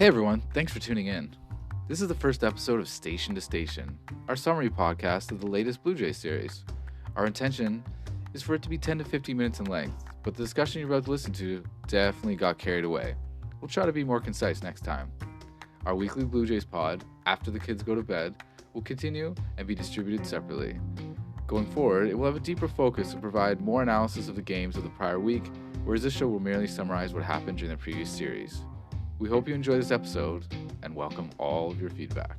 Hey everyone, thanks for tuning in. This is the first episode of Station to Station, our summary podcast of the latest Blue Jays series. Our intention is for it to be 10 to 15 minutes in length, but the discussion you're about to listen to definitely got carried away. We'll try to be more concise next time. Our weekly Blue Jays pod, after the kids go to bed, will continue and be distributed separately. Going forward, it will have a deeper focus and provide more analysis of the games of the prior week, whereas this show will merely summarize what happened during the previous series. We hope you enjoy this episode and welcome all of your feedback.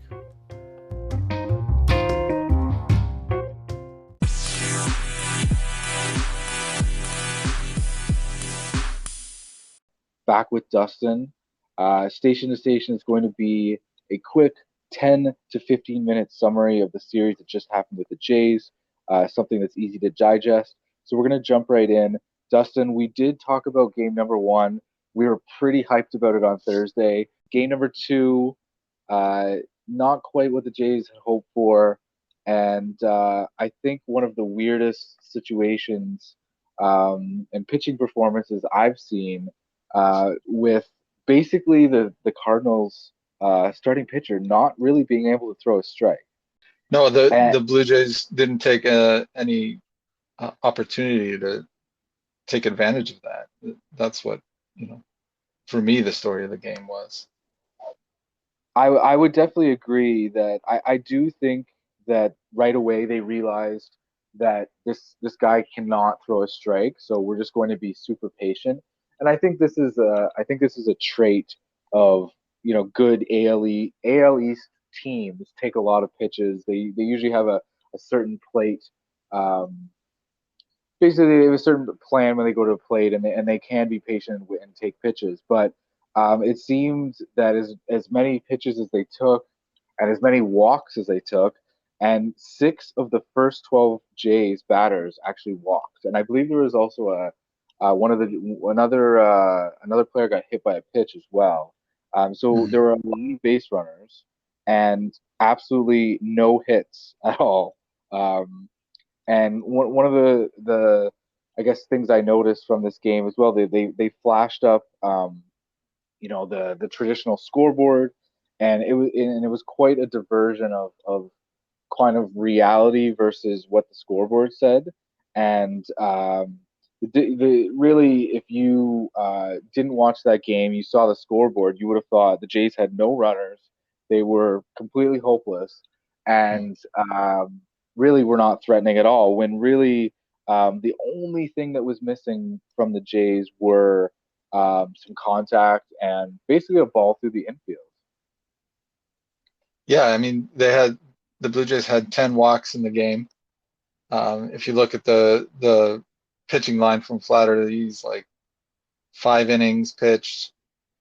Back with Dustin. Station to Station is going to be a quick 10 to 15 minute summary of the series that just happened with the Jays, something that's easy to digest. So we're going to jump right in. Dustin, we did talk about game number one. We were pretty hyped about it on Thursday. Game number two, not quite what the Jays had hoped for. And I think one of the weirdest situations and pitching performances I've seen with basically the Cardinals starting pitcher not really being able to throw a strike. No, the Blue Jays didn't take any opportunity to take advantage of that. That's what, for me, the story of the game was. I would definitely agree that I do think that right away they realized that this guy cannot throw a strike, so we're just going to be super patient. And I think this is a trait of good AL East teams take a lot of pitches. They usually have a certain plate. Basically, they have a certain plan when they go to a plate, and they can be patient and take pitches. But it seemed that as many pitches as they took, and as many walks as they took, and 6 of the first 12 Jays batters actually walked. And I believe there was also another player got hit by a pitch as well. So there were a lot of base runners and absolutely no hits at all. And one of the I guess things I noticed from this game as well, they flashed up the traditional scoreboard, and it was quite a diversion of kind of reality versus what the scoreboard said. And really, if you didn't watch that game, you saw the scoreboard, you would have thought the Jays had no runners. They were completely hopeless, and really were not threatening at all. When really, the only thing that was missing from the Jays were some contact and basically a ball through the infield. Yeah, I mean, the Blue Jays had 10 walks in the game. If you look at the pitching line from Flatter, he's like 5 innings pitched,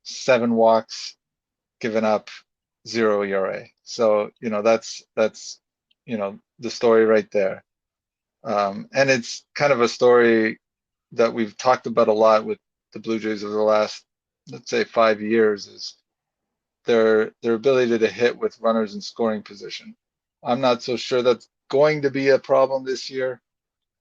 7 walks given up, 0 ERA. So that's the story right there. And it's kind of a story that we've talked about a lot with the Blue Jays over the last, let's say, 5 years, is their ability to hit with runners in scoring position. I'm not so sure that's going to be a problem this year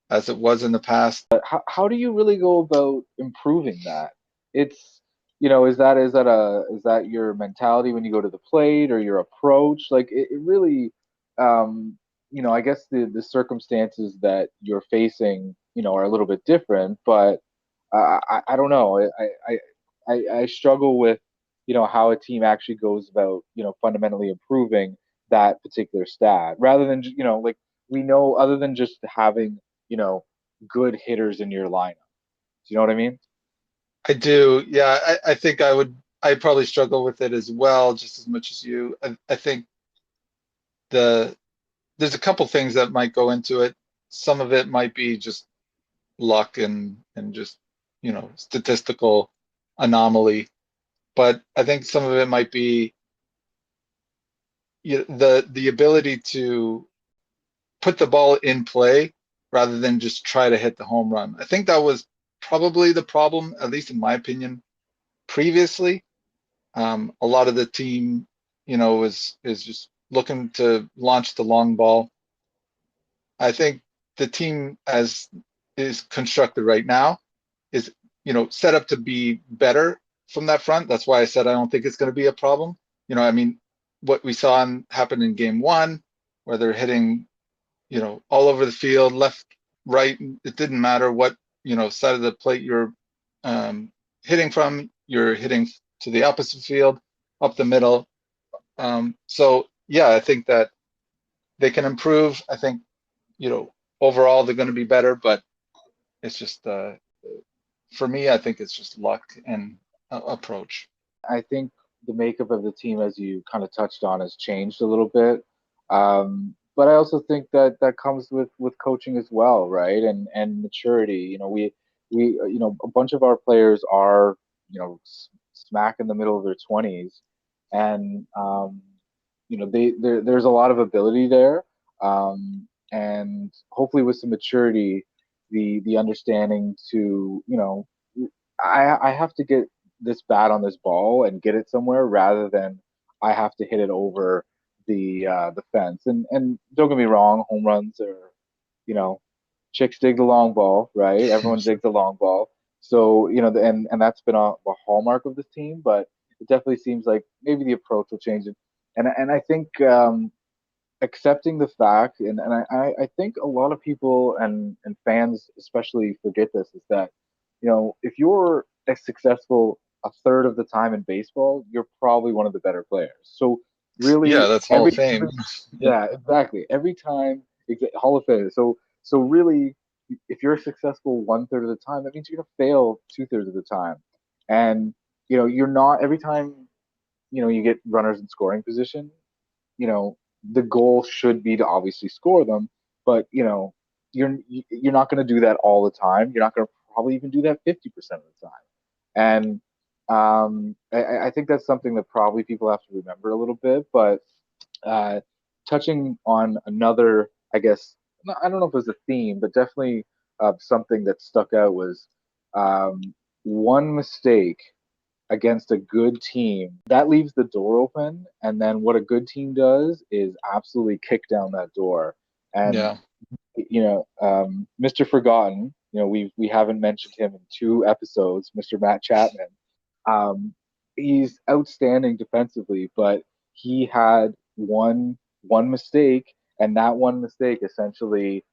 as it was in the past. But how do you really go about improving that? It's is that your mentality when you go to the plate, or your approach? Like it really, I guess the circumstances that you're facing are a little bit different, but I don't know. I struggle with how a team actually goes about fundamentally improving that particular stat, rather than like we know, other than just having good hitters in your lineup. Do you know what I mean? I do. Yeah, I think I probably struggle with it as well, just as much as you. I think there's a couple things that might go into it. Some of it might be just luck and just statistical anomaly, but I think some of it might be the ability to put the ball in play rather than just try to hit the home run. I think that was probably the problem, at least in my opinion, previously. A lot of the team, is just looking to launch the long ball. I think the team, as is constructed right now, is set up to be better from that front. That's why I said I don't think it's going to be a problem. I mean, what we saw happen in game one, where they're hitting, all over the field, left, right. It didn't matter what, side of the plate you're hitting from. You're hitting to the opposite field, up the middle. So yeah, I think that they can improve. I think, overall they're going to be better, but it's just for me, I think it's just luck and approach. I think the makeup of the team, as you kind of touched on, has changed a little bit. But I also think that that comes with coaching as well, right? And maturity. A bunch of our players are, smack in the middle of their 20s, and there's a lot of ability there, and hopefully with some maturity, the understanding to, I have to get this bat on this ball and get it somewhere rather than I have to hit it over the fence. And don't get me wrong, home runs are, you know, chicks dig the long ball, right? Everyone digs the long ball. So, and that's been a hallmark of this team, but it definitely seems like maybe the approach will change it. And I think accepting the fact, and I think a lot of people and fans especially forget this, is that, if you're as successful a third of the time in baseball, you're probably one of the better players. So Yeah, really, that's Hall of Fame. yeah, exactly. Every time, Hall of Fame. So really, if you're successful one third of the time, that means you're gonna fail two thirds of the time. And you're not every time, you get runners in scoring position, you know, the goal should be to obviously score them, but you're not going to do that all the time. You're not going to probably even do that 50% of the time. And I think that's something that probably people have to remember a little bit. But touching on another, I guess, I don't know if it was a theme, but definitely something that stuck out was um, one mistake against a good team, that leaves the door open. And then what a good team does is absolutely kick down that door. And Yeah. Mr. Forgotten, we haven't mentioned him in 2 episodes, Mr. Matt Chapman. Um, he's outstanding defensively, but he had one mistake, and that one mistake essentially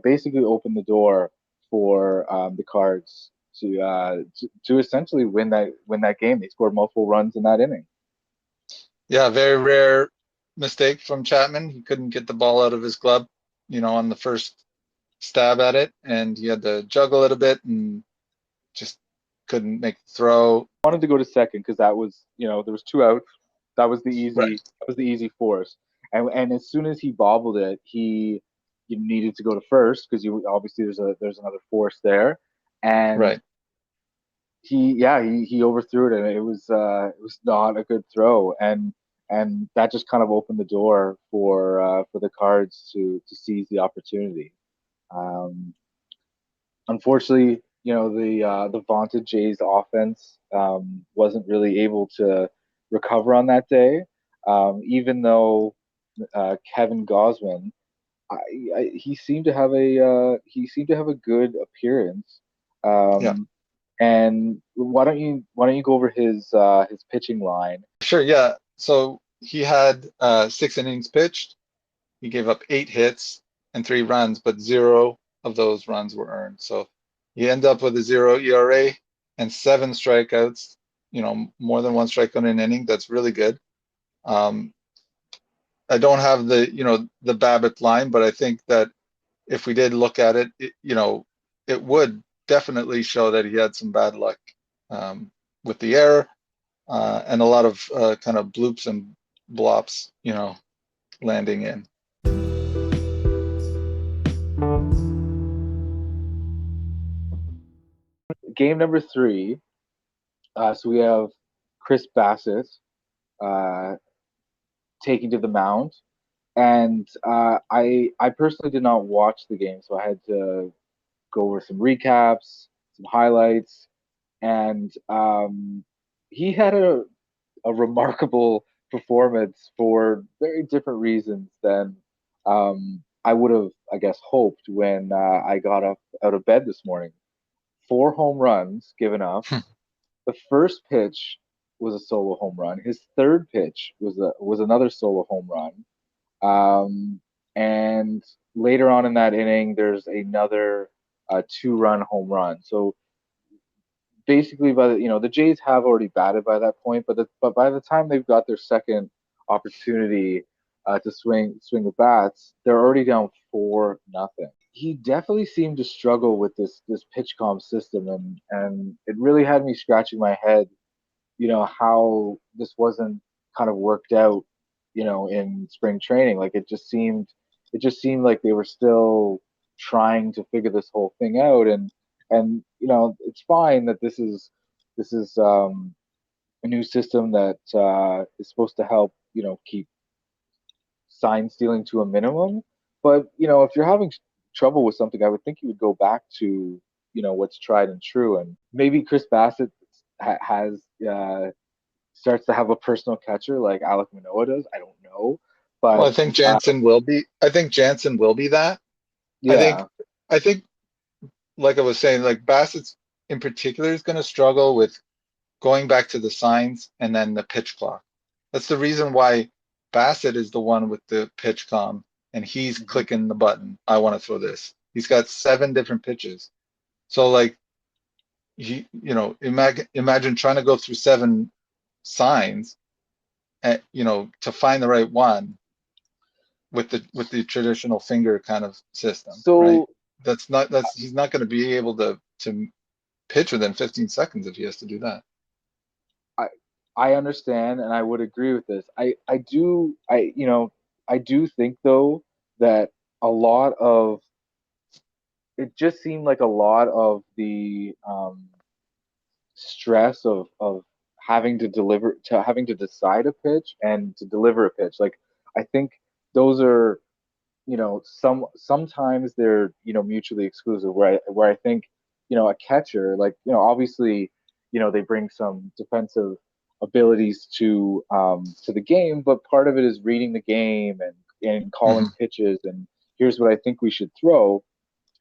basically opened the door for the Cards to essentially win that game. They scored multiple runs in that inning. Yeah, very rare mistake from Chapman. He couldn't get the ball out of his glove, on the first stab at it, and he had to juggle it a bit and just couldn't make the throw. Wanted to go to second because that was, there was 2 outs. That was the Right. easy force. And as soon as he bobbled it, he needed to go to first because you obviously there's another force there, and Right. he overthrew it, and it was not a good throw, and that just kind of opened the door for the Cards to seize the opportunity. Um, Unfortunately, the vaunted Jays offense wasn't really able to recover on that day, even though Kevin Gosman, he seemed to have a good appearance. Yeah. And why don't you go over his pitching line? Sure. Yeah. So he had 6 innings pitched. He gave up 8 hits and 3 runs, but 0 of those runs were earned. So he ended up with a 0 ERA and 7 strikeouts. More than one strikeout in an inning. That's really good. Um, I don't have the BABIP line, but I think that if we did look at it, it would definitely show that he had some bad luck with the error and a lot of kind of bloops and blops, landing in. Game number 3. So we have Chris Bassett uh, taking to the mound. And I personally did not watch the game, so I had to go over some recaps, some highlights, and he had a remarkable performance for very different reasons than I would have, I guess, hoped when I got up out of bed this morning. 4 home runs given up, The first pitch was a solo home run. His third pitch was another solo home run. And later on in that inning, there's another 2-run home run. So basically, the Jays have already batted by that point, but by the time they've got their second opportunity to swing the bats, they're already down 4-0. He definitely seemed to struggle with this pitch comp system, and it really had me scratching my head, how this wasn't kind of worked out, in spring training. Like it just seemed like they were still trying to figure this whole thing out, and it's fine that this is a new system that is supposed to help keep sign stealing to a minimum. But if you're having trouble with something, I would think you would go back to what's tried and true. And maybe Chris Bassett has starts to have a personal catcher like Alec Manoah does. I don't know, Well, but I think Jansen will be. I think Jansen will be that. I think. yeah. I think, like I was saying, like Bassett's in particular is going to struggle with going back to the signs and then the pitch clock. That's the reason why Bassett is the one with the pitch com and he's Mhm. clicking the button. I want to throw this. He's got 7 different pitches. So like imagine trying to go through 7 signs to find the right one with the traditional finger kind of system, right? So That's he's not going to be able to pitch within 15 seconds if he has to do that. I I understand and I would agree with this. I do think though that a lot of it just seemed like a lot of the stress of having to decide a pitch and to deliver a pitch. Like I think those are sometimes they're mutually exclusive. Where I think a catcher, like obviously they bring some defensive abilities to the game, but part of it is reading the game and calling Hmm. pitches and here's what I think we should throw.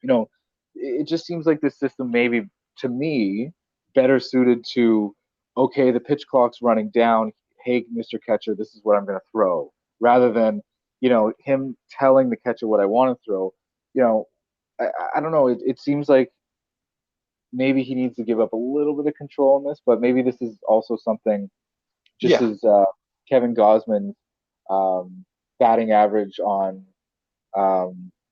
you know, it just seems like this system maybe to me better suited to okay, the pitch clock's running down. Hey, Mr. Catcher, this is what I'm going to throw, rather than him telling the catcher what I want to throw. You know, I don't know. It seems like maybe he needs to give up a little bit of control in this, but maybe this is also something just Yeah, as Kevin Gosman's um, batting average on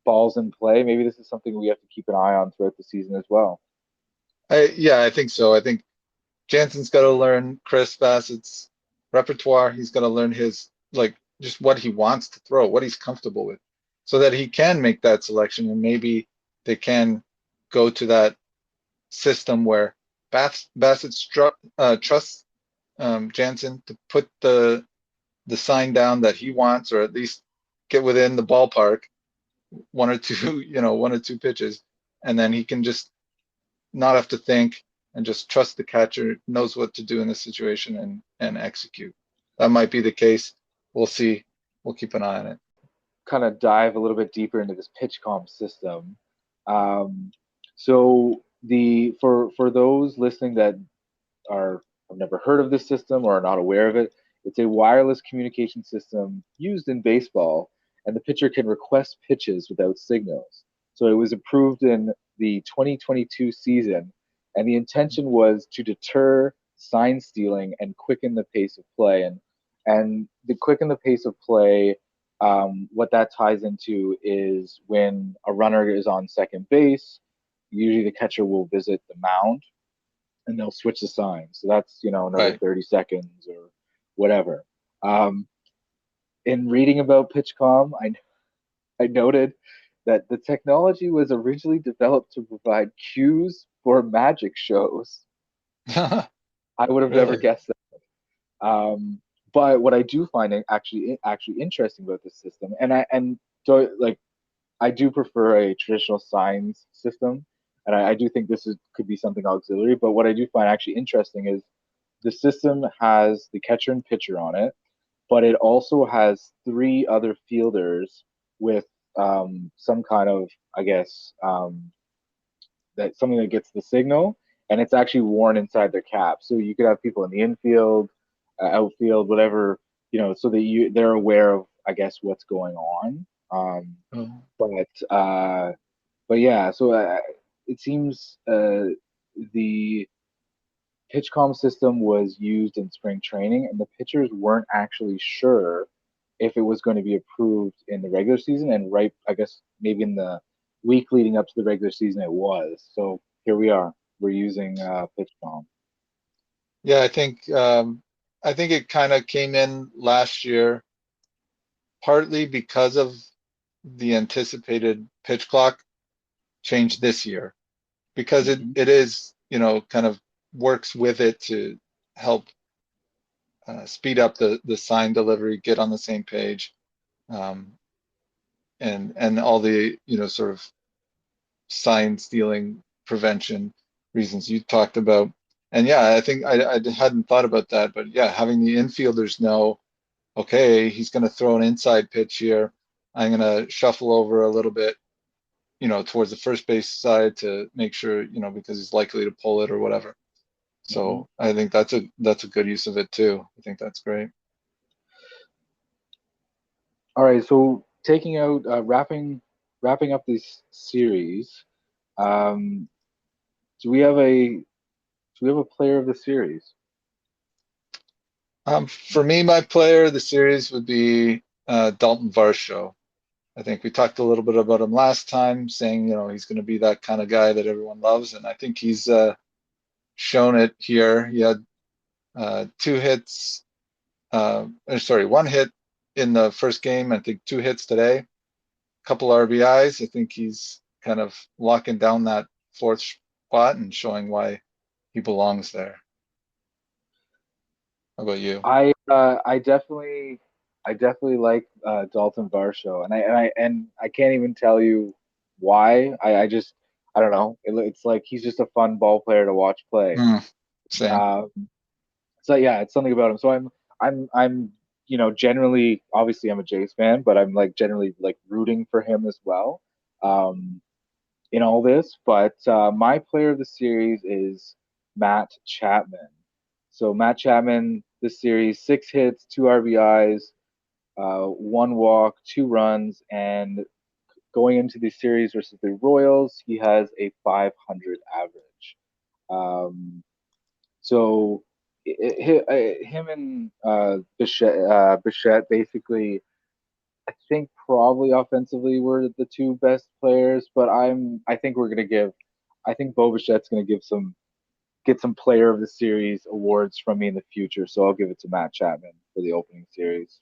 balls in play. Maybe this is something we have to keep an eye on throughout the season as well. I think so. I think Jansen's got to learn Chris Bassett's repertoire. He's got to learn his like just what he wants to throw, what he's comfortable with, so that he can make that selection and maybe they can go to that system where Bassett trusts Jansen to put the sign down that he wants, or at least get within the ballpark 1 or 2, 1 or 2 pitches, and then he can just not have to think and just trust the catcher knows what to do in this situation and execute. That might be the case. We'll see. We'll keep an eye on it. Kind of dive a little bit deeper into this pitch comp system. Um, so the for those listening that are have never heard of this system or are not aware of it, it's a wireless communication system used in baseball, and the pitcher can request pitches without signals. So it was approved in the 2022 season, and the intention was to deter sign stealing and quicken the pace of play. And the quicken the pace of play, what that ties into is when a runner is on second base, usually the catcher will visit the mound and they'll switch the signs. So that's another Right. 30 seconds or whatever. Um, in reading about PitchCom, I noted that the technology was originally developed to provide cues for magic shows. I would have never Really? guessed that. But what I do find actually interesting about this system, and so like I do prefer a traditional signs system, and I do think could be something auxiliary. But what I do find actually interesting is the system has the catcher and pitcher on it, but it also has three other fielders with some kind of, I guess, that something that gets the signal, and it's actually worn inside their cap. So you could have people in the infield, outfield, whatever, so that they're aware of, I guess, what's going on. Oh. But yeah, so it seems the PitchCom system was used in spring training, and the pitchers weren't actually sure if it was going to be approved in the regular season. And right, I guess maybe in the week leading up to the regular season, it was. So here we are. We're using PitchCom. Yeah, I think it kind of came in last year, partly because of the anticipated pitch clock change this year, because Mm-hmm. it is, kind of works with it to help speed up the sign delivery, get on the same page, um, and all the, sort of sign stealing prevention reasons you talked about. And yeah, I think I hadn't thought about that, but yeah, having the infielders know, okay, he's going to throw an inside pitch here. I'm going to shuffle over a little bit, towards the first base side to make sure, because he's likely to pull it or whatever. Mm-hmm. So I think that's a good use of it too. I think that's great. All right, so taking out wrapping up this series, um, do we have a player of the series? For me, my player of the series would be Dalton Varsho. I think we talked a little bit about him last time, saying, he's going to be that kind of guy that everyone loves, and I think he's shown it here. He had two hits, one hit in the first game. I think two hits today, a couple RBIs. I think he's kind of locking down that fourth spot and showing why he belongs there. How about you? I definitely like Dalton Varsho, and I can't even tell you why. I don't know. It's like he's just a fun ball player to watch play. Hmm, same. Um, so yeah, it's something about him. So I'm generally, obviously I'm a Jays fan, but I'm like generally like rooting for him as well. Um, in all this, but my player of the series is Matt Chapman. So Matt Chapman, this series, 6 hits, 2 RBIs, 1 walk, 2 runs, and going into the series versus the Royals, he has a 500 average. Um, so him and Bichette basically, I think probably offensively we're the two best players, but I think Bo Bichette's gonna get some player of the series awards from me in the future, so I'll give it to Matt Chapman for the opening series.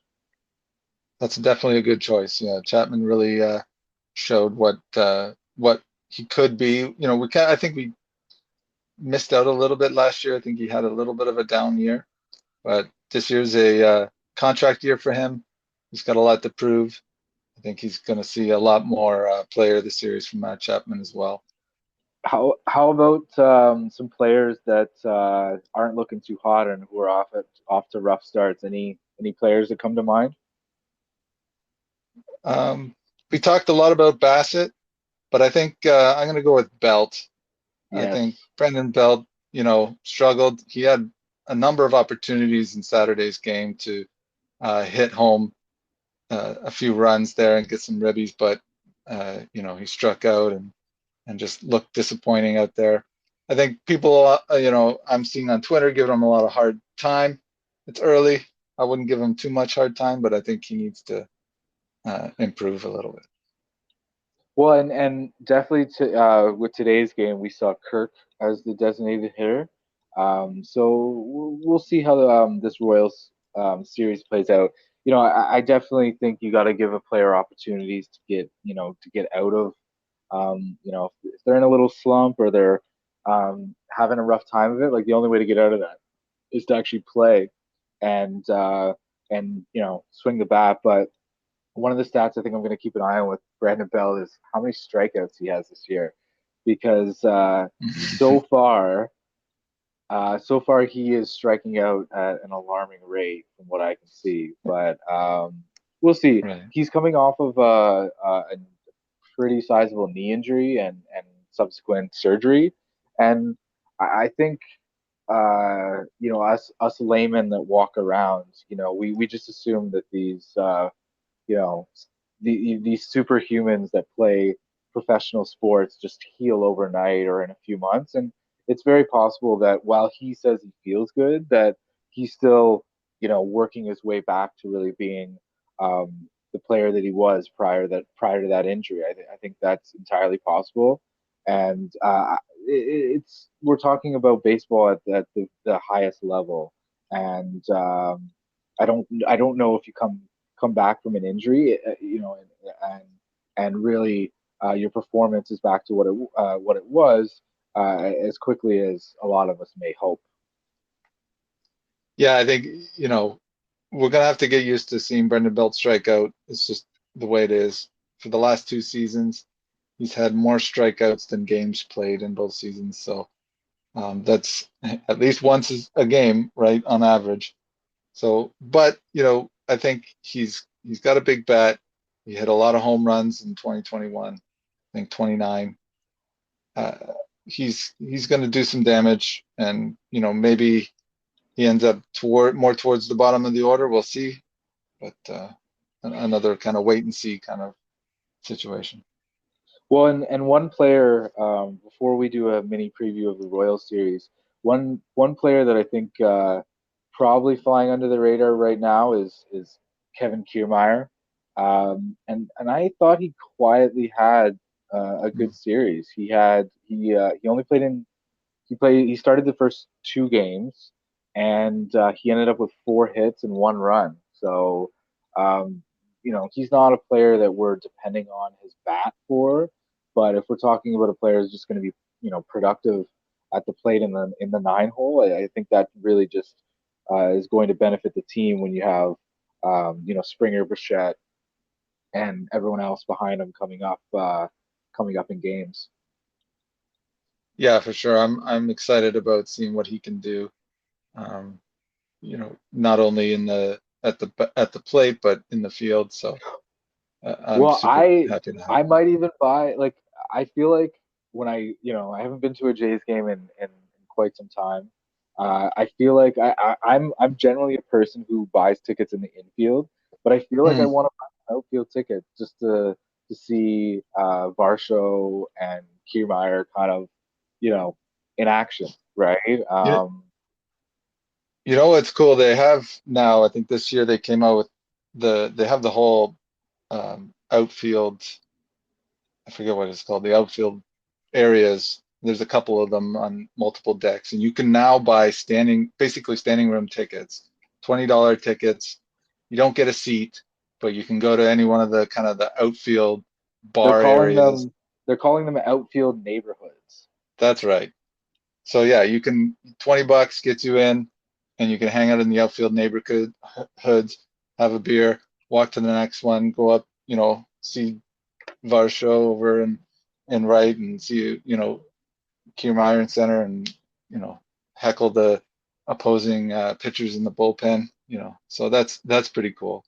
That's definitely a good choice. Yeah, Chapman really showed what he could be. I think we missed out a little bit last year. I think he had a little bit of a down year, but this year's a contract year for him. He's got a lot to prove. I think he's going to see a lot more player of the series from Matt Chapman as well. How about some players that aren't looking too hot and who are off to rough starts? Any players that come to mind? Um, we talked a lot about Bassett, but I think I'm going to go with Belt. I Yes. think Brendan Belt, struggled. He had a number of opportunities in Saturday's game to hit home a few runs there and get some ribbies, but he struck out and just looked disappointing out there. I think people, I'm seeing on Twitter giving him a lot of hard time. It's early. I wouldn't give him too much hard time, but I think he needs to improve a little bit. Well, and definitely with today's game, we saw Kirk as the designated hitter. So we'll see how this Royals series plays out. I definitely think you got to give a player opportunities to get out of, if they're in a little slump or they're having a rough time of it. Like the only way to get out of that is to actually play and swing the bat. But one of the stats I think I'm going to keep an eye on with Brandon Bell is how many strikeouts he has this year, because so far, he is striking out at an alarming rate from what I can see. But we'll see. Right. He's coming off of a pretty sizable knee injury and subsequent surgery, and I think us laymen that walk around, we just assume that these you know, these superhumans that play professional sports just heal overnight or in a few months. And it's very possible that while he says he feels good, that he's still, working his way back to really being the player that he was prior to that injury. I think that's entirely possible. And it's we're talking about baseball at the highest level, and I don't know if you come back from an injury, and and really your performance is back to what it was as quickly as a lot of us may hope. Yeah, I think, we're gonna have to get used to seeing Brendan Belt strike out. It's just the way it is. For the last 2 seasons, he's had more strikeouts than games played in both seasons. So that's at least once a game, right, on average. So, but I think he's got a big bat. He hit a lot of home runs in 2021. I think 29. Uh, he's going to do some damage, and maybe he ends up more towards the bottom of the order. We'll see, but another kind of wait and see kind of situation. Well, and one player, before we do a mini preview of the Royals series, one player that I think probably flying under the radar right now is Kevin Kiermaier, and I thought he quietly had a good series. He only played in he started the first two games, and he ended up with 4 hits and 1 run. So, he's not a player that we're depending on his bat for. But if we're talking about a player who's just going to be, productive at the plate in the 9 hole, I think that really just is going to benefit the team when you have, Springer, Bichette, and everyone else behind him coming up in games. Yeah, for sure. I'm excited about seeing what he can do. Um, not only at the plate, but in the field. So I'm Well, super I happy to have I him. might even buy like I feel like when I haven't been to a Jays game in quite some time. I feel like I'm generally a person who buys tickets in the infield, but I feel like I Hmm. want to buy an outfield ticket just to see Varsho and Kiermaier kind of in action, right? You, you know what's cool? They have now, I think this year they came out with they have the whole outfield, I forget what it's called, the outfield areas. There's a couple of them on multiple decks, and you can now buy basically standing room tickets, $20 tickets. You don't get a seat, but you can go to any one of the kind of the outfield They're bar calling areas. them they're calling them outfield neighborhoods. That's right. So yeah, you can $20 gets you in, and you can hang out in the outfield neighborhoods, have a beer, walk to the next one, go up, see Varsho over and right, and see Kiermaier in center, and heckle the opposing pitchers in the bullpen. So that's pretty cool.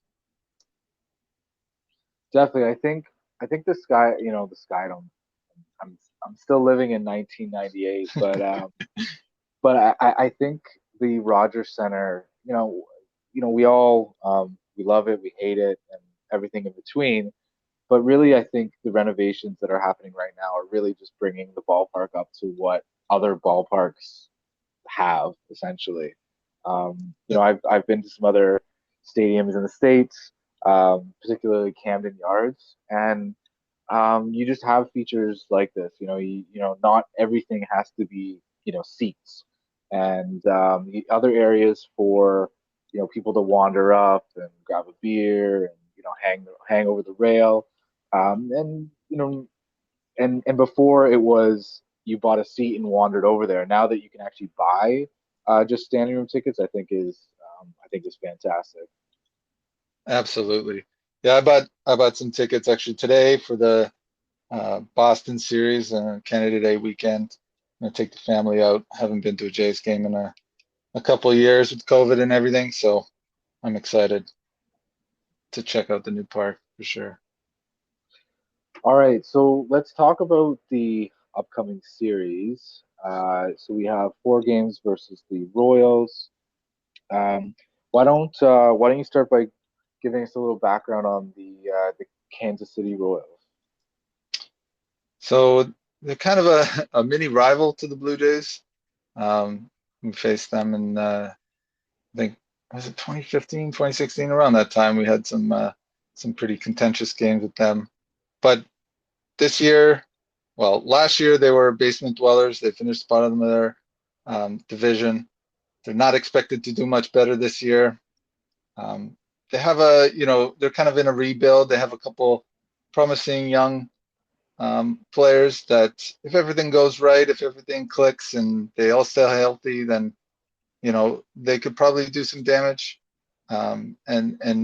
Definitely, I think the sky don't. I'm still living in 1998, but I think the Rogers Center, we all we love it, we hate it, and everything in between. But really, I think the renovations that are happening right now are really just bringing the ballpark up to what other ballparks have essentially. I've been to some other stadiums in the states, particularly Camden Yards, and you just have features like this. Not everything has to be seats, and other areas for people to wander up and grab a beer and hang over the rail, and and before it was you bought a seat and wandered over there. Now that you can actually buy just standing room tickets, I think is fantastic. Absolutely. Yeah, I bought some tickets actually today for the Boston series and Canada Day weekend. I'm gonna take the family out. Haven't been to a Jays game in a couple of years with COVID and everything, so I'm excited to check out the new park for sure. All right, so let's talk about the upcoming series. So we have 4 games versus the Royals. Um, why don't you start by giving us a little background on the Kansas City Royals? So they're kind of a mini rival to the Blue Jays. We faced them in, I think, was it 2015, 2016? Around that time, we had some pretty contentious games with them. But this year, well, last year they were basement dwellers. They finished bottom of their division. They're not expected to do much better this year. Um, they have they're kind of in a rebuild. They have a couple promising young players that, if everything goes right, if everything clicks and they all stay healthy, then they could probably do some damage, and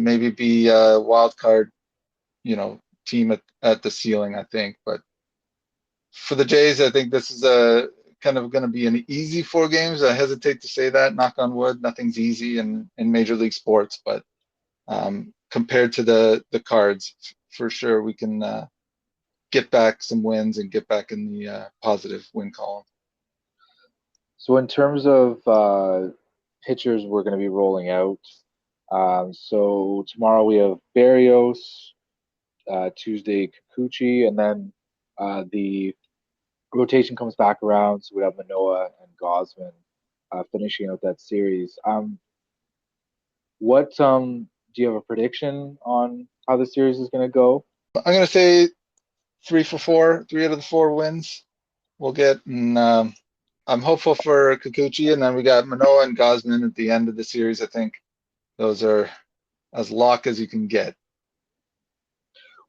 maybe be a wild card, team at the ceiling, I think. But for the Jays, I think this is a kind of going to be an easy 4 games. I hesitate to say that, knock on wood, nothing's easy in Major League sports, but compared to the Cards, for sure we can get back some wins and get back in the positive win column. So in terms of pitchers, we're going to be rolling out. So tomorrow we have Barrios, Tuesday Kikuchi, and then the rotation comes back around. So we have Manoah and Gosman finishing out that series. What do you have a prediction on how the series is going to go? I'm going to say 3 for 4, 3 out of the 4 wins we'll get. And I'm hopeful for Kikuchi, and then we got Manoah and Gosman at the end of the series. I think those are as lock as you can get.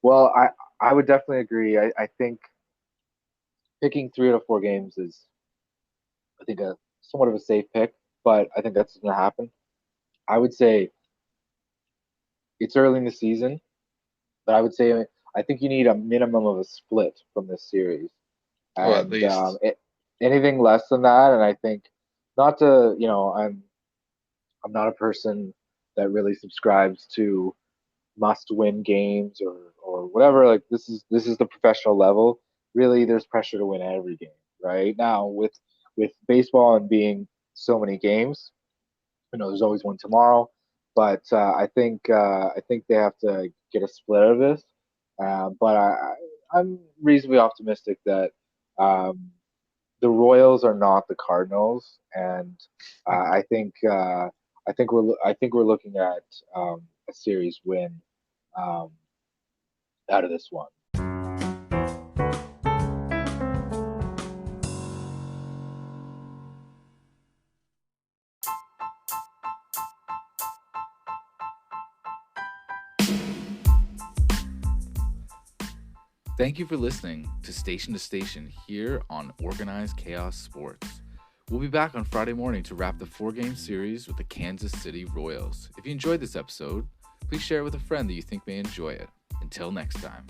Well, I would definitely agree. I think picking 3 out of 4 games is, I think, a somewhat of a safe pick, but I think that's going to happen. I would say it's early in the season, but I would say I think you need a minimum of a split from this series, Oh, at and least. anything less than that, and I think not to, I'm not a person that really subscribes to must-win games or whatever. Like this is the professional level. Really, there's pressure to win every game. Right now, with baseball and being so many games, there's always one tomorrow. But I think they have to get a split of this. But I'm reasonably optimistic that the Royals are not the Cardinals, and I think we're looking at a series win um, out of this one. Thank you for listening to Station here on Organized Chaos Sports. We'll be back on Friday morning to wrap the 4-game series with the Kansas City Royals. If you enjoyed this episode, please share it with a friend that you think may enjoy it. Until next time.